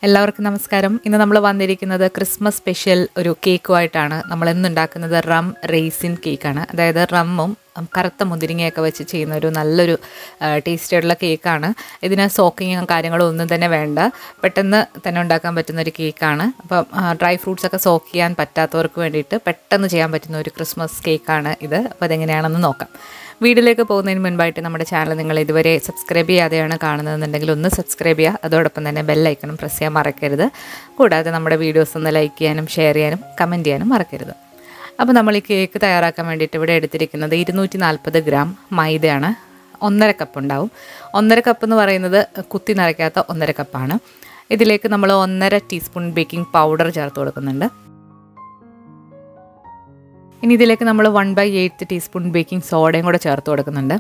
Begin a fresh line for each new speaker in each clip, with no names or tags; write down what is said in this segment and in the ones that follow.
എല്ലാവർക്കും നമസ്കാരം. ഇന്ന് നമ്മൾ വന്നിരിക്കുന്നത് ക്രിസ്മസ് സ്പെഷ്യൽ ഒരു കേക്കുമായിട്ടാണ്. നമ്മൾ ഇന്ന് ഉണ്ടാക്കുന്നത് റം റേസിൻ കേക്കാണ്. അതായത് റമ്മും കറുത്ത മുന്തിരിങ്ങയൊക്കെ വെച്ച് ചെയ്യുന്ന ഒരു നല്ലൊരു ടേസ്റ്റി ആയിട്ടുള്ള കേക്കാണ്. ഇതിന് സോക്കിങ്ങും കാര്യങ്ങളും ഒന്നും തന്നെ വേണ്ട, പെട്ടെന്ന് തന്നെ ഉണ്ടാക്കാൻ പറ്റുന്ന ഒരു കേക്കാണ്. അപ്പം ഡ്രൈ ഫ്രൂട്ട്സൊക്കെ സോക്ക് ചെയ്യാൻ പറ്റാത്തവർക്ക് വേണ്ടിയിട്ട് പെട്ടെന്ന് ചെയ്യാൻ പറ്റുന്ന ഒരു ക്രിസ്മസ് കേക്കാണ് ഇത്. അപ്പോൾ അതെങ്ങനെയാണെന്ന് നോക്കാം. വീഡിയോയിലേക്ക് പോകുന്നതിന് മുൻപായിട്ട് നമ്മുടെ ചാനൽ നിങ്ങൾ ഇതുവരെ സബ്സ്ക്രൈബ് ചെയ്യാതെയാണ് കാണുന്നതെന്നുണ്ടെങ്കിൽ ഒന്ന് സബ്സ്ക്രൈബ് ചെയ്യുക. അതോടൊപ്പം തന്നെ ബെല്ലൈക്കണും പ്രസ് ചെയ്യാൻ മറക്കരുത്. കൂടാതെ നമ്മുടെ വീഡിയോസ് ഒന്ന് ലൈക്ക് ചെയ്യാനും ഷെയർ ചെയ്യാനും കമൻറ്റ് ചെയ്യാനും മറക്കരുത്. അപ്പോൾ നമ്മൾ ഈ കേക്ക് തയ്യാറാക്കാൻ വേണ്ടിയിട്ട് ഇവിടെ എടുത്തിരിക്കുന്നത് 240 ഗ്രാം മൈദയാണ്. 1.5 കപ്പ് ഉണ്ടാവും. 1.5 കപ്പ് എന്ന് പറയുന്നത് കുത്തി നിറയ്ക്കാത്ത 1.5 കപ്പാണ്. ഇതിലേക്ക് നമ്മൾ 1.5 ടീസ്പൂൺ ബേക്കിംഗ് പൗഡർ ചേർത്ത് കൊടുക്കുന്നുണ്ട്. ഇനി ഇതിലേക്ക് നമ്മൾ 1/8 ടീസ്പൂൺ ബേക്കിംഗ് സോഡയും കൂടെ ചേർത്ത് കൊടുക്കുന്നുണ്ട്.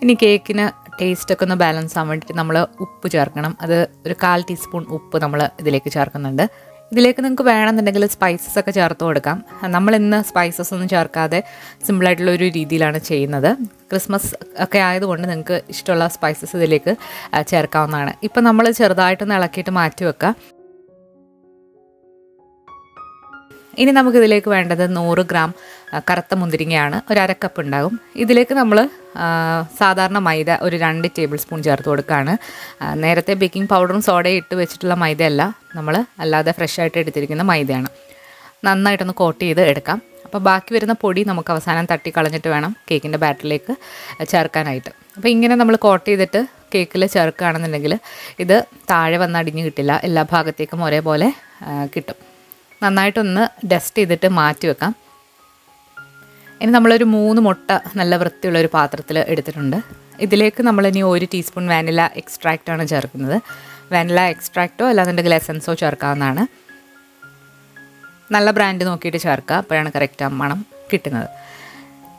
ഇനി കേക്കിന് ടേസ്റ്റൊക്കെ ഒന്ന് ബാലൻസ് ആവാൻ വേണ്ടിയിട്ട് നമ്മൾ ഉപ്പ് ചേർക്കണം. അത് ഒരു 1/4 ടീസ്പൂൺ ഉപ്പ് നമ്മൾ ഇതിലേക്ക് ചേർക്കുന്നുണ്ട്. ഇതിലേക്ക് നിങ്ങൾക്ക് വേണമെന്നുണ്ടെങ്കിൽ സ്പൈസസ് ഒക്കെ ചേർത്ത് കൊടുക്കാം. നമ്മളിന്ന് സ്പൈസസ് ഒന്നും ചേർക്കാതെ സിമ്പിളായിട്ടുള്ള ഒരു രീതിയിലാണ് ചെയ്യുന്നത്. ക്രിസ്മസ് ഒക്കെ ആയതുകൊണ്ട് നിങ്ങൾക്ക് ഇഷ്ടമുള്ള സ്പൈസസ് ഇതിലേക്ക് ചേർക്കാവുന്നതാണ്. ഇപ്പം നമ്മൾ ചെറുതായിട്ടൊന്ന് ഇളക്കിയിട്ട് മാറ്റി വെക്കുക. ഇനി നമുക്കിതിലേക്ക് വേണ്ടത് 100 ഗ്രാം കറുത്ത മുന്തിരിങ്ങയാണ്. ഒരു 1/2 കപ്പ് ഉണ്ടാകും. ഇതിലേക്ക് നമ്മൾ സാധാരണ മൈദ ഒരു 2 ടേബിൾ സ്പൂൺ ചേർത്ത് കൊടുക്കുകയാണ്. നേരത്തെ ബേക്കിംഗ് പൗഡറും സോഡയും ഇട്ട് വെച്ചിട്ടുള്ള മൈദയല്ല, നമ്മൾ അല്ലാതെ ഫ്രഷായിട്ട് എടുത്തിരിക്കുന്ന മൈദയാണ്. നന്നായിട്ടൊന്ന് കോട്ട് ചെയ്ത് എടുക്കാം. അപ്പോൾ ബാക്കി വരുന്ന പൊടി നമുക്ക് അവസാനം തട്ടി കളഞ്ഞിട്ട് വേണം കേക്കിൻ്റെ ബാറ്ററിലേക്ക് ചേർക്കാനായിട്ട്. അപ്പോൾ ഇങ്ങനെ നമ്മൾ കോട്ട് ചെയ്തിട്ട് കേക്കിൽ ചേർക്കുകയാണെന്നുണ്ടെങ്കിൽ ഇത് താഴെ വന്ന് അടിഞ്ഞ് കിട്ടില്ല, എല്ലാ ഭാഗത്തേക്കും ഒരേപോലെ കിട്ടും. നന്നായിട്ടൊന്ന് ഡസ്റ്റ് ചെയ്തിട്ട് മാറ്റി വെക്കാം. ഇനി നമ്മളൊരു 3 മുട്ട നല്ല വൃത്തിയുള്ളൊരു പാത്രത്തിൽ എടുത്തിട്ടുണ്ട്. ഇതിലേക്ക് നമ്മളിനി 1 ടീസ്പൂൺ വാനില എക്സ്ട്രാക്റ്റാണ് ചേർക്കുന്നത്. വാനില എക്സ്ട്രാക്റ്റോ അല്ലാന്നുണ്ടെങ്കിൽ എസൻസോ ചേർക്കാവുന്നതാണ്. നല്ല ബ്രാൻഡ് നോക്കിയിട്ട് ചേർക്കുക, അപ്പോഴാണ് കറക്റ്റ് മണം കിട്ടുന്നത്.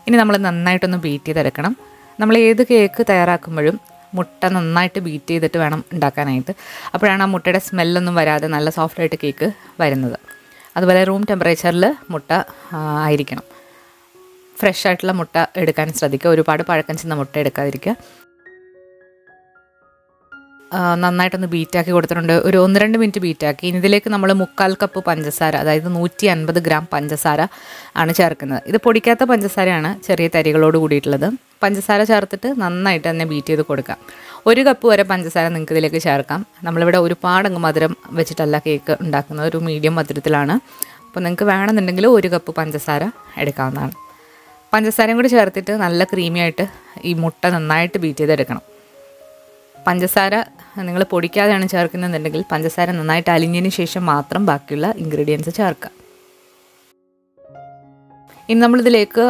ഇനി നമ്മൾ നന്നായിട്ടൊന്ന് ബീറ്റ് ചെയ്തെടുക്കണം. നമ്മൾ ഏത് കേക്ക് തയ്യാറാക്കുമ്പോഴും മുട്ട നന്നായിട്ട് ബീറ്റ് ചെയ്തിട്ട് വേണം ഉണ്ടാക്കാനായിട്ട്. അപ്പോഴാണ് ആ മുട്ടയുടെ സ്മെല്ലൊന്നും വരാതെ നല്ല സോഫ്റ്റായിട്ട് കേക്ക് വരുന്നത്. അതുപോലെ റൂം ടെമ്പറേച്ചറിൽ മുട്ട ആയിരിക്കണം. ഫ്രഷ് ആയിട്ടുള്ള മുട്ട എടുക്കാൻ ശ്രദ്ധിക്കുക. ഒരുപാട് പഴക്കം ചെന്ന മുട്ട എടുക്കാതിരിക്കുക. നന്നായിട്ടൊന്ന് ബീറ്റാക്കി കൊടുത്തിട്ടുണ്ട്. ഒരു 1-2 മിനിറ്റ് ബീറ്റാക്കി. ഇനി ഇതിലേക്ക് നമ്മൾ 1/4 കപ്പ് പഞ്ചസാര, അതായത് 150 ഗ്രാം പഞ്ചസാര ആണ് ചേർക്കുന്നത്. ഇത് പൊടിക്കാത്ത പഞ്ചസാരയാണ്, ചെറിയ തരികളോട് കൂടിയിട്ടുള്ളത്. പഞ്ചസാര ചേർത്തിട്ട് നന്നായിട്ട് തന്നെ ബീറ്റ് ചെയ്ത് കൊടുക്കാം. 1 കപ്പ് വരെ പഞ്ചസാര നിങ്ങൾക്ക് ഇതിലേക്ക് ചേർക്കാം. നമ്മളിവിടെ ഒരുപാടങ്ങ് മധുരം വെച്ചിട്ടല്ല കേക്ക് ഉണ്ടാക്കുന്നത്, ഒരു മീഡിയം മധുരത്തിലാണ്. അപ്പോൾ നിങ്ങൾക്ക് വേണമെന്നുണ്ടെങ്കിൽ 1 കപ്പ് പഞ്ചസാര എടുക്കാവുന്നതാണ്. പഞ്ചസാരയും കൂടി ചേർത്തിട്ട് നല്ല ക്രീമിയായിട്ട് ഈ മുട്ട നന്നായിട്ട് ബീറ്റ് ചെയ്തെടുക്കണം. പഞ്ചസാര നിങ്ങൾ പൊടിക്കാതെയാണ് ചേർക്കുന്നതെന്നുണ്ടെങ്കിൽ പഞ്ചസാര നന്നായിട്ട് അലിഞ്ഞതിന് ശേഷം മാത്രം ബാക്കിയുള്ള ഇൻഗ്രീഡിയൻസ് ചേർക്കുക. ഇനി നമ്മളിതിലേക്ക്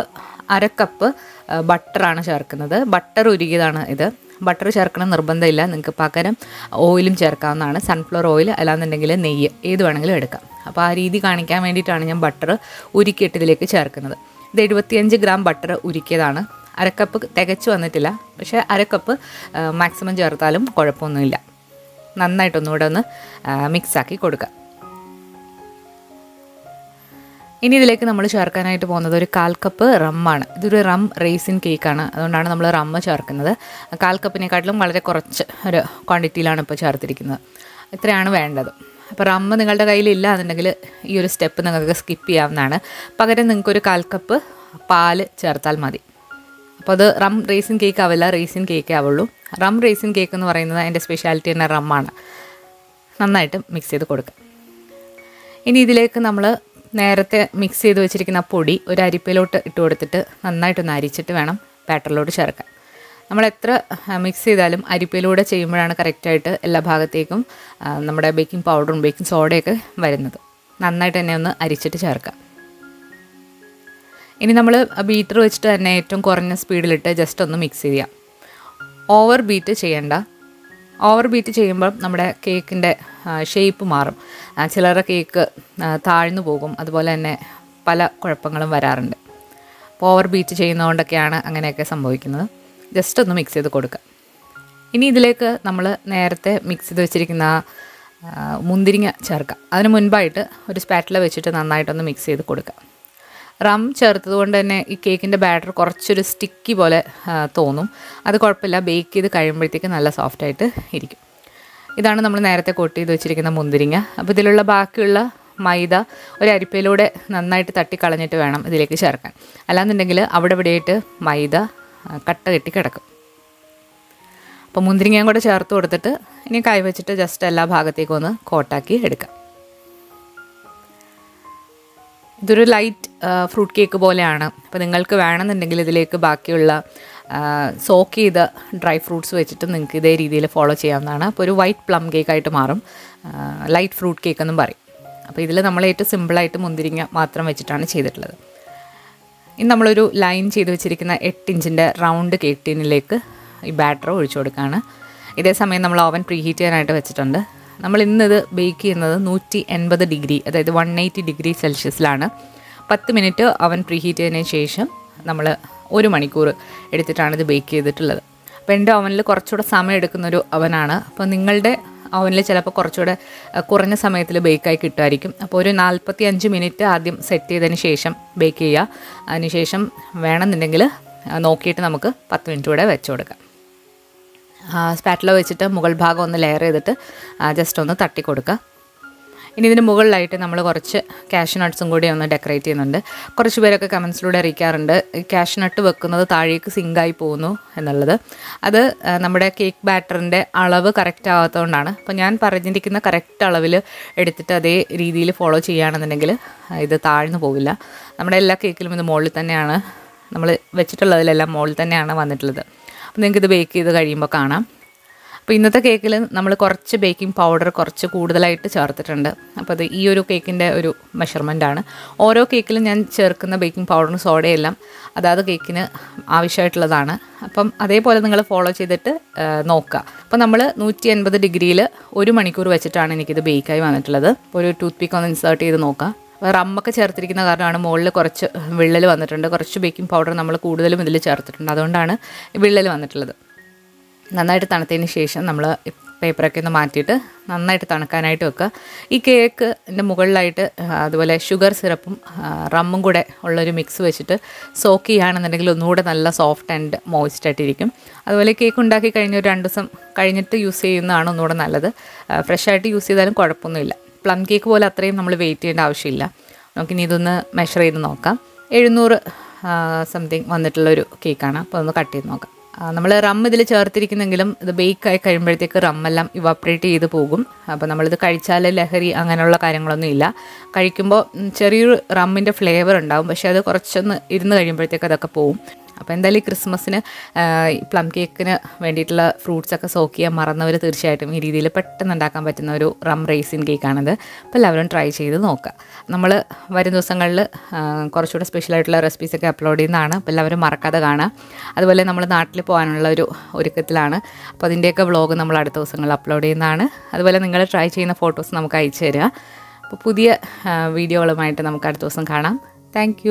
1/2 കപ്പ് ബട്ടറാണ് ചേർക്കുന്നത്. ബട്ടർ ഉരുകിയതാണ് ഇത്. ബട്ടർ ചേർക്കണം നിർബന്ധമില്ല, നിങ്ങൾക്ക് പകരം ഓയിലും ചേർക്കാവുന്നതാണ്. സൺഫ്ലവർ ഓയിൽ അല്ലാന്നുണ്ടെങ്കിൽ നെയ്യ് ഏത് വേണമെങ്കിലും എടുക്കാം. അപ്പോൾ ആ രീതി കാണിക്കാൻ വേണ്ടിയിട്ടാണ് ഞാൻ ബട്ടർ ഉരുക്കിയിട്ട് ഇതിലേക്ക് ചേർക്കുന്നത്. ഇത് 75 ഗ്രാം ബട്ടർ ഉരുക്കിയതാണ്. 1/2 കപ്പ് തികച്ചു വന്നിട്ടില്ല, പക്ഷേ 1/2 കപ്പ് മാക്സിമം ചേർത്താലും കുഴപ്പമൊന്നുമില്ല. നന്നായിട്ടൊന്നുകൂടെ ഒന്ന് മിക്സാക്കി കൊടുക്കുക. ഇനി ഇതിലേക്ക് നമ്മൾ ചേർക്കാനായിട്ട് പോകുന്നത് ഒരു 1/4 കപ്പ് റമ്മാണ്. ഇതൊരു റം റേസിൻ കേക്കാണ്, അതുകൊണ്ടാണ് നമ്മൾ റമ്മ് ചേർക്കുന്നത്. 1/4 കപ്പിനെക്കാട്ടിലും വളരെ കുറച്ച് ഒരു ക്വാണ്ടിറ്റിയിലാണ് ഇപ്പോൾ ചേർത്തിരിക്കുന്നത്. ഇത്രയാണ് വേണ്ടത്. അപ്പോൾ റമ്മ് നിങ്ങളുടെ കയ്യിലില്ല എന്നുണ്ടെങ്കിൽ ഈ ഒരു സ്റ്റെപ്പ് നിങ്ങൾക്ക് സ്കിപ്പ് ചെയ്യാവുന്നതാണ്. പകരം നിങ്ങൾക്കൊരു 1/4 കപ്പ് പാല് ചേർത്താൽ മതി. അപ്പോൾ അത് റം റേസിൻ കേക്ക് ആവില്ല, റേസിൻ കേക്കേ ആവുള്ളൂ. റം റേസിൻ കേക്ക് എന്ന് പറയുന്നത് അതിൻ്റെ സ്പെഷ്യാലിറ്റി തന്നെ റമ്മാണ്. നന്നായിട്ട് മിക്സ് ചെയ്ത് കൊടുക്കുക. ഇനി ഇതിലേക്ക് നമ്മൾ നേരത്തെ മിക്സ് ചെയ്ത് വെച്ചിരിക്കുന്ന പൊടി ഒരു അരിപ്പയിലോട്ട് ഇട്ട് കൊടുത്തിട്ട് നന്നായിട്ടൊന്ന് അരിച്ചിട്ട് വേണം ബാറ്ററിലോട്ട് ചേർക്കാൻ. നമ്മൾ എത്ര മിക്സ് ചെയ്താലും അരിപ്പയിലൂടെ ചെയ്യുമ്പോഴാണ് കറക്റ്റായിട്ട് എല്ലാ ഭാഗത്തേക്കും നമ്മുടെ ബേക്കിംഗ് പൗഡറും ബേക്കിംഗ് സോഡയൊക്കെ വരുന്നത്. നന്നായിട്ട് തന്നെ ഒന്ന് അരിച്ചിട്ട് ചേർക്കുക. ഇനി നമ്മൾ ബീറ്റർ വെച്ചിട്ട് തന്നെ ഏറ്റവും കുറഞ്ഞ സ്പീഡിലിട്ട് ജസ്റ്റ് ഒന്ന് മിക്സ് ചെയ്യാം. ഓവർ ബീറ്റ് ചെയ്യണ്ട. ഓവർ ബീറ്റ് ചെയ്യുമ്പോൾ നമ്മുടെ കേക്കിൻ്റെ ഷേപ്പ് മാറും. ചിലരുടെ കേക്ക് താഴ്ന്നു പോകും. അതുപോലെ തന്നെ പല കുഴപ്പങ്ങളും വരാറുണ്ട്. അപ്പോൾ ഓവർ ബീറ്റ് ചെയ്യുന്നതുകൊണ്ടൊക്കെയാണ് അങ്ങനെയൊക്കെ സംഭവിക്കുന്നത്. ജസ്റ്റ് ഒന്ന് മിക്സ് ചെയ്ത് കൊടുക്കുക. ഇനി ഇതിലേക്ക് നമ്മൾ നേരത്തെ മിക്സ് ചെയ്ത് വെച്ചിരിക്കുന്ന മുന്തിരിങ്ങ ചേർക്കാം. അതിന് മുൻപായിട്ട് ഒരു സ്പാറ്റില വെച്ചിട്ട് നന്നായിട്ടൊന്ന് മിക്സ് ചെയ്ത് കൊടുക്കുക. റം ചേർത്തത് കൊണ്ട് തന്നെ ഈ കേക്കിൻ്റെ ബാറ്റർ കുറച്ചൊരു സ്റ്റിക്കി പോലെ തോന്നും. അത് കുഴപ്പമില്ല, ബേക്ക് ചെയ്ത് കഴിയുമ്പോഴത്തേക്ക് നല്ല സോഫ്റ്റായിട്ട് ഇരിക്കും. ഇതാണ് നമ്മൾ നേരത്തെ കോട്ട് ചെയ്ത് വെച്ചിരിക്കുന്ന മുന്തിരിങ്ങ. അപ്പോൾ ഇതിലുള്ള ബാക്കിയുള്ള മൈദ ഒരു അരിപ്പയിലൂടെ നന്നായിട്ട് തട്ടിക്കളഞ്ഞിട്ട് വേണം ഇതിലേക്ക് ചേർക്കാൻ. അല്ലാന്നുണ്ടെങ്കിൽ അവിടെ ഇവിടെയായിട്ട് മൈദ കട്ട കെട്ടി കിടക്കും. അപ്പോൾ മുന്തിരിങ്ങയും കൂടെ ചേർത്ത് കൊടുത്തിട്ട് ഇനി കൈ വെച്ചിട്ട് ജസ്റ്റ് എല്ലാ ഭാഗത്തേക്കും ഒന്ന് കോട്ടാക്കി എടുക്കാം. ഇതൊരു ലൈറ്റ് ഫ്രൂട്ട് കേക്ക് പോലെയാണ്. അപ്പോൾ നിങ്ങൾക്ക് വേണമെന്നുണ്ടെങ്കിൽ ഇതിലേക്ക് ബാക്കിയുള്ള സോക്ക് ചെയ്ത ഡ്രൈ ഫ്രൂട്ട്സ് വെച്ചിട്ട് നിങ്ങൾക്ക് ഇതേ രീതിയിൽ ഫോളോ ചെയ്യാവുന്നതാണ്. അപ്പോൾ ഒരു വൈറ്റ് പ്ലം കേക്കായിട്ട് മാറും. ലൈറ്റ് ഫ്രൂട്ട് കേക്ക് എന്നും പറയും. അപ്പോൾ ഇതിൽ നമ്മൾ ഏറ്റവും സിമ്പിളായിട്ട് മുന്തിരിങ്ങ മാത്രം വെച്ചിട്ടാണ് ചെയ്തിട്ടുള്ളത്. ഇനി നമ്മളൊരു ലൈൻ ചെയ്ത് വെച്ചിരിക്കുന്ന 8 ഇഞ്ചിൻ്റെ റൗണ്ട് കേക്ക് ടീനിലേക്ക് ഈ ബാറ്റർ ഒഴിച്ചു കൊടുക്കുകയാണ്. ഇതേ സമയം നമ്മൾ ഓവൻ പ്രീ ഹീറ്റ് ചെയ്യാനായിട്ട് വെച്ചിട്ടുണ്ട്. നമ്മൾ ഇന്നിത് ബേക്ക് ചെയ്യുന്നത് 180 ഡിഗ്രി, അതായത് 180 ഡിഗ്രി സെൽഷ്യസിലാണ്. 10 മിനിറ്റ് അവൻ പ്രീ ഹീറ്റ് ചെയ്തതിന് ശേഷം നമ്മൾ 1 മണിക്കൂർ എടുത്തിട്ടാണ് ഇത് ബേക്ക് ചെയ്തിട്ടുള്ളത്. അപ്പോൾ എൻ്റെ ഓവനിൽ കുറച്ചുകൂടെ സമയം എടുക്കുന്നൊരു അവനാണ്. അപ്പോൾ നിങ്ങളുടെ ഓവനിൽ ചിലപ്പോൾ കുറച്ചുകൂടെ കുറഞ്ഞ സമയത്തിൽ ബേക്കായി കിട്ടുമായിരിക്കും. അപ്പോൾ ഒരു 45 മിനിറ്റ് ആദ്യം സെറ്റ് ചെയ്തതിന് ശേഷം ബേക്ക് ചെയ്യുക. അതിനുശേഷം വേണമെന്നുണ്ടെങ്കിൽ നോക്കിയിട്ട് നമുക്ക് 10 മിനിറ്റ് കൂടെ വെച്ച് കൊടുക്കാം. സ്പാറ്റില വെച്ചിട്ട് മുകൾ ഭാഗം ഒന്ന് ലെയർ ചെയ്തിട്ട് ജസ്റ്റ് ഒന്ന് തട്ടി കൊടുക്കുക. ഇനി ഇതിന് മുകളിലായിട്ട് നമ്മൾ കുറച്ച് കാഷ്യൂ നട്ട്സും കൂടി ഒന്ന് ഡെക്കറേറ്റ് ചെയ്യുന്നുണ്ട്. കുറച്ച് പേരൊക്കെ കമൻസിലൂടെ അറിയിക്കാറുണ്ട് കാഷ്യൂ നട്ട് വെക്കുന്നത് താഴേക്ക് സിങ്കായി പോകുന്നു എന്നുള്ളത്. അത് നമ്മുടെ കേക്ക് ബാറ്ററിൻ്റെ അളവ് കറക്റ്റ് ആവാത്തതുകൊണ്ടാണ്. അപ്പോൾ ഞാൻ പറഞ്ഞിരിക്കുന്ന കറക്റ്റ് അളവിൽ എടുത്തിട്ട് അതേ രീതിയിൽ ഫോളോ ചെയ്യുകയാണെന്നുണ്ടെങ്കിൽ ഇത് താഴ്ന്നു പോവില്ല. നമ്മുടെ എല്ലാ കേക്കിലും ഇത് മുകളിൽ തന്നെയാണ്, നമ്മൾ വെച്ചിട്ടുള്ളതിലെല്ലാം മുകളിൽ തന്നെയാണ് വന്നിട്ടുള്ളത്. അപ്പോൾ നിങ്ങൾക്കിത് ബേക്ക് ചെയ്ത് കഴിയുമ്പോൾ കാണാം. അപ്പോൾ ഇന്നത്തെ കേക്കിൽ നമ്മൾ കുറച്ച് ബേക്കിംഗ് പൗഡർ കുറച്ച് കൂടുതലായിട്ട് ചേർത്തിട്ടുണ്ട്. അപ്പോൾ അത് ഈ ഒരു കേക്കിൻ്റെ ഒരു മെഷർമെൻറ്റാണ്. ഓരോ കേക്കിലും ഞാൻ ചേർക്കുന്ന ബേക്കിംഗ് പൗഡറും സോഡയെല്ലാം അതാത് കേക്കിന് ആവശ്യമായിട്ടുള്ളതാണ്. അപ്പം അതേപോലെ നിങ്ങൾ ഫോളോ ചെയ്തിട്ട് നോക്കുക. അപ്പോൾ നമ്മൾ 180 ഡിഗ്രിയിൽ 1 മണിക്കൂർ വെച്ചിട്ടാണ് എനിക്കിത് ബേക്കായി വന്നിട്ടുള്ളത്. ഒരു ടൂത്ത് പിക്ക് ഒന്ന് ഇൻസേർട്ട് ചെയ്ത് നോക്കാം. റമ്മൊക്കെ ചേർത്തിരിക്കുന്ന കാരണമാണ് മുകളിൽ കുറച്ച് വിള്ളൽ വന്നിട്ടുണ്ട്. കുറച്ച് ബേക്കിംഗ് പൗഡർ നമ്മൾ കൂടുതലും ഇതിൽ ചേർത്തിട്ടുണ്ട്, അതുകൊണ്ടാണ് വിള്ളൽ വന്നിട്ടുള്ളത്. നന്നായിട്ട് തണുത്തതിന് ശേഷം നമ്മൾ പേപ്പറൊക്കെ ഒന്ന് മാറ്റിയിട്ട് നന്നായിട്ട് തണുക്കാനായിട്ട് വെക്കുക. ഈ കേക്കിൻ്റെ മുകളിലായിട്ട് അതുപോലെ ഷുഗർ സിറപ്പും റമ്മും കൂടെ ഉള്ളൊരു മിക്സ് വെച്ചിട്ട് സോക്ക് ചെയ്യുകയാണെന്നുണ്ടെങ്കിൽ ഒന്നുകൂടെ നല്ല സോഫ്റ്റ് ആൻഡ് മോയ്സ്റ്റ് ആയിട്ടിരിക്കും. അതുപോലെ കേക്ക് ഉണ്ടാക്കി കഴിഞ്ഞ് ഒരു 2 ദിവസം കഴിഞ്ഞിട്ട് യൂസ് ചെയ്യുന്നതാണ് ഒന്നുകൂടെ നല്ലത്. ഫ്രഷായിട്ട് യൂസ് ചെയ്താലും കുഴപ്പമൊന്നുമില്ല. പ്ലം കേക്ക് പോലെ അത്രയും നമ്മൾ വെയിറ്റ് ചെയ്യേണ്ട ആവശ്യമില്ല. നമുക്കിനി ഇതൊന്ന് മെഷർ ചെയ്ത് നോക്കാം. 700 സംതിങ് വന്നിട്ടുള്ളൊരു കേക്കാണ്. അപ്പോൾ ഒന്ന് കട്ട് ചെയ്ത് നോക്കാം. നമ്മൾ റം ഇതിൽ ചേർത്തിരിക്കുന്നെങ്കിലും ഇത് ബേക്കായി കഴിയുമ്പോഴത്തേക്ക് റമ്മെല്ലാം ഇവാപ്പറേറ്റ് ചെയ്ത് പോകും. അപ്പോൾ നമ്മളിത് കഴിച്ചാൽ ലഹരി അങ്ങനെയുള്ള കാര്യങ്ങളൊന്നും ഇല്ല. കഴിക്കുമ്പോൾ ചെറിയൊരു റമ്മിൻ്റെ ഫ്ലേവർ ഉണ്ടാവും, പക്ഷേ അത് കുറച്ചൊന്ന് ഇരുന്ന് കഴിയുമ്പോഴത്തേക്ക് അതൊക്കെ പോവും. അപ്പോൾ എന്തായാലും ഈ ക്രിസ്മസിന് പ്ലം കേക്കിന് വേണ്ടിയിട്ടുള്ള ഫ്രൂട്ട്സൊക്കെ സോക്ക് ചെയ്യാൻ മറന്നവർ തീർച്ചയായിട്ടും ഈ രീതിയിൽ പെട്ടെന്ന് ഉണ്ടാക്കാൻ പറ്റുന്ന ഒരു റം റൈസിൻ കേക്കാണിത്. അപ്പോൾ എല്ലാവരും ട്രൈ ചെയ്ത് നോക്കുക. നമ്മൾ വരും ദിവസങ്ങളിൽ കുറച്ചുകൂടെ സ്പെഷ്യലായിട്ടുള്ള റെസിപ്പീസൊക്കെ അപ്ലോഡ് ചെയ്യുന്നതാണ്. അപ്പോൾ എല്ലാവരും മറക്കാതെ കാണുക. അതുപോലെ നമ്മൾ നാട്ടിൽ പോകാനുള്ള ഒരു ഒരുക്കത്തിലാണ്. അപ്പോൾ അതിൻ്റെയൊക്കെ വ്ളോഗ് നമ്മൾ അടുത്ത ദിവസങ്ങളിൽ അപ്ലോഡ് ചെയ്യുന്നതാണ്. അതുപോലെ നിങ്ങൾ ട്രൈ ചെയ്യുന്ന ഫോട്ടോസ് നമുക്ക് അയച്ചു തരിക. അപ്പോൾ പുതിയ വീഡിയോകളുമായിട്ട് നമുക്ക് അടുത്ത ദിവസം കാണാം. താങ്ക്